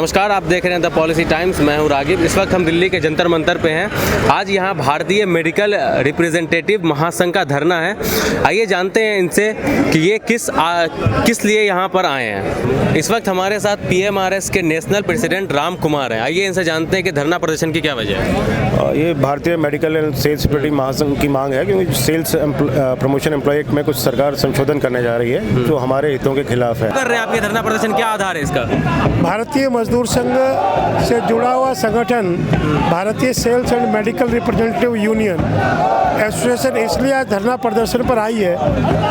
नमस्कार, आप देख रहे हैं द पॉलिसी टाइम्स। मैं हूं रागिब। इस वक्त हम दिल्ली के जंतर मंतर पे हैं। आज यहां भारतीय मेडिकल रिप्रेजेंटेटिव महासंघ का धरना है। आइए जानते हैं इनसे कि ये किस लिए यहां पर आए हैं। इस वक्त हमारे साथ PMRS के नेशनल प्रेसिडेंट राम कुमार हैं। आइए इनसे जानते हैं कि धरना प्रदर्शन की क्या वजह है। ये भारतीय मेडिकल एंड सेल्स सिक्योरिटी महासंघ की मांग है, क्योंकि सेल्स प्रमोशन एम्प्लॉय एक्ट में कुछ सरकार संशोधन करने जा रही है जो हमारे हितों के खिलाफ है। कर रहे हैं आपके धरना प्रदर्शन, क्या आधार है इसका? भारतीय मजदूर संघ से जुड़ा हुआ संगठन भारतीय sales and medical representative union association इसलिए आज धरना प्रदर्शन पर आई है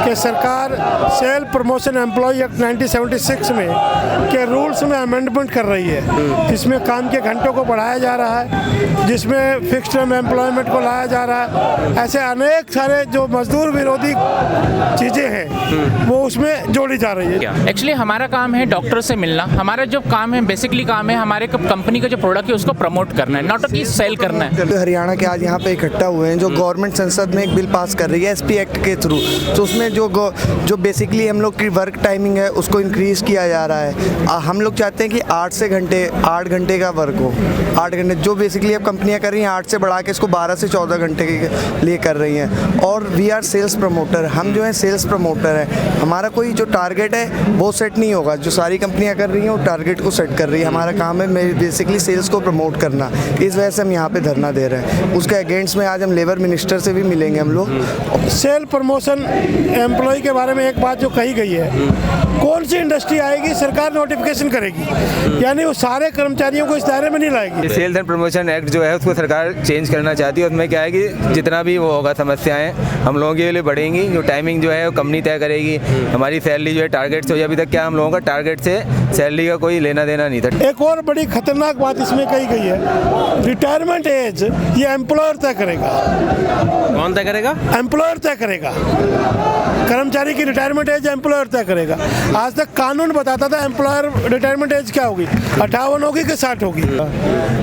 कि सरकार सेल प्रमोशन एम्प्लॉय एक्ट 1976 में के रूल्स में अमेंडमेंट कर रही है, जिसमें काम के घंटों को बढ़ाया जा रहा है, जिसमें फिक्स्ड टर्म एम्प्लॉयमेंट को लाया जा रहा है। ऐसे अनेक सारे जो मजदूर विरोधी चीज़ें हैं वो उसमें जोड़ी जा रही है। एक्चुअली हमारा काम है डॉक्टर से मिलना। हमारा जो काम है बेसिकली काम है हमारे कंपनी का जो प्रोडक्ट है उसको प्रमोट करना है, नॉट कि सेल करना है। हरियाणा के आज यहाँ पे इकट्ठा हुए हैं जो गवर्नमेंट संसद में एक बिल पास कर रही है SP एक्ट के थ्रू। तो उसमें जो बेसिकली हम लोग की वर्क टाइमिंग है उसको इंक्रीज़ किया जा रहा है। हम लोग चाहते हैं कि 8 घंटे का वर्क हो। 8 घंटे जो बेसिकली अब कंपनियाँ कर रही हैं 8 से बढ़ा के इसको 12 से 14 घंटे के लिए कर रही हैं। और वी आर सेल्स प्रमोटर, हम जो है सेल्स प्रमोटर हैं। हमारा कोई जो टारगेट है वो सेट नहीं होगा, जो सारी कंपनियाँ कर रही हैं वो टारगेट को सेट कर रही है। हमारा काम है बेसिकली सेल्स को प्रमोट करना। इस वजह से हम यहाँ पे धरना दे रहे हैं। उसके अगेंस्ट में आज हम लेबर मिनिस्टर से भी मिलेंगे हम लोग। सेल प्रमोशन एम्प्लॉय के बारे में एक बात जो कही गई है, कौन सी इंडस्ट्री आएगी सरकार नोटिफिकेशन करेगी, यानी वो सारे कर्मचारियों को इस दायरे में नहीं लाएगी। सेल्स एंड प्रमोशन एक्ट जो है उसको सरकार चेंज करना चाहती है। उसमें क्या है कि जितना भी वो होगा समस्याएं हम लोगों के लिए बढ़ेंगी। जो टाइमिंग जो है वो कंपनी तय करेगी। हमारी सैलरी जो है टारगेट से हो, अभी तक क्या हम लोगों का टारगेट से सैलरी का कोई लेना देना नहीं था। एक और बड़ी खतरनाक बात इसमें कही गई है, रिटायरमेंट एज ये एम्प्लॉयर तय करेगा। कौन तय करेगा? एम्प्लॉयर तय करेगा। कर्मचारी की रिटायरमेंट एज एम्प्लॉयर तय करेगा। आज तक कानून बताता था एम्प्लॉयर रिटायरमेंट एज क्या होगी, 58 होगी कि 60 होगी।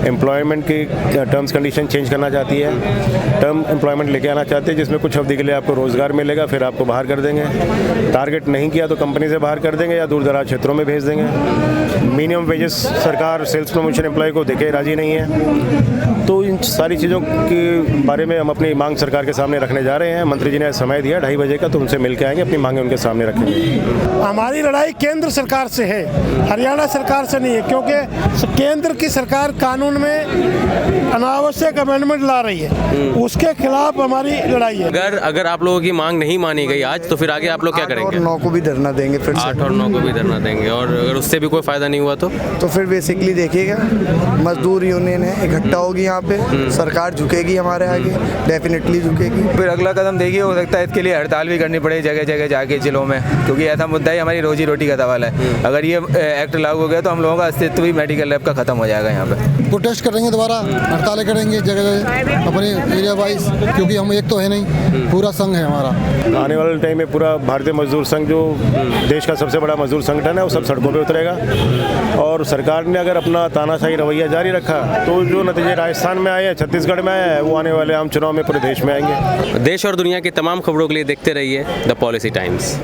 एम्प्लॉयमेंट की टर्म्स कंडीशन चेंज करना चाहती है। टर्म एम्प्लॉयमेंट लेके आना चाहते हैं जिसमें कुछ अवधि के लिए आपको रोजगार मिलेगा, फिर आपको बाहर कर देंगे। टारगेट नहीं किया तो कंपनी से बाहर कर देंगे या दूर दराज क्षेत्रों में भेज देंगे। मिनिमम वेजेस सरकार सेल्स प्रमोशन एम्प्लॉय को देके राजी नहीं है। तो इन सारी चीज़ों के बारे में हम अपनी मांग सरकार के सामने रखने जा रहे हैं। मंत्री जी ने समय दिया 2:30 बजे का, तो उनसे मिल के आएंगे, अपनी मांगें उनके सामने रखेंगे। हमारी लड़ाई केंद्र सरकार से है, हरियाणा सरकार से नहीं है, क्योंकि केंद्र की सरकार कानून में अनावश्यक अमेंडमेंट ला रही है, उसके खिलाफ हमारी लड़ाई है। अगर आप लोगों की मांग नहीं मानी गई आज, तो फिर आगे आप लोग क्या करेंगे? 8 और 9 को भी धरना देंगे फिर 8 और 9 को भी धरना देंगे। और अगर उससे भी कोई फायदा नहीं हुआ तो फिर बेसिकली देखिएगा मजदूर यूनियन है इकट्ठा होगी यहाँ पे, सरकार झुकेगी हमारे आगे, डेफिनेटली झुकेगी। फिर अगला कदम देखिए, हो सकता है इसके लिए हड़ताल भी करनी पड़े जगह जगह जाके जिलों में, क्योंकि ऐसा मुद्दा ही हमारी रोजी रोटी का सवाल है। अगर ये एक्ट लागू हो गया तो हम लोगों का अस्तित्व भी मेडिकल लैब का खत्म हो जाएगा। यहाँ पे प्रोटेस्ट करेंगे, दोबारा हड़तालें करेंगे जगह जगह अपने एरिया वाइज, क्योंकि हम एक तो है नहीं, पूरा संघ है हमारा। आने वाले टाइम में पूरा भारतीय मजदूर संघ जो देश का सबसे बड़ा मजदूर संगठन है वो सब सड़कों पे उतरेगा। और सरकार ने अगर अपना तानाशाही रवैया जारी रखा तो जो नतीजे राजस्थान में आए हैं, छत्तीसगढ़ में आए हैं, वो आने वाले आम चुनाव में पूरे देश में आएंगे। देश और दुनिया की तमाम खबरों के लिए देखते रहिए द पॉलिसी टाइम्स।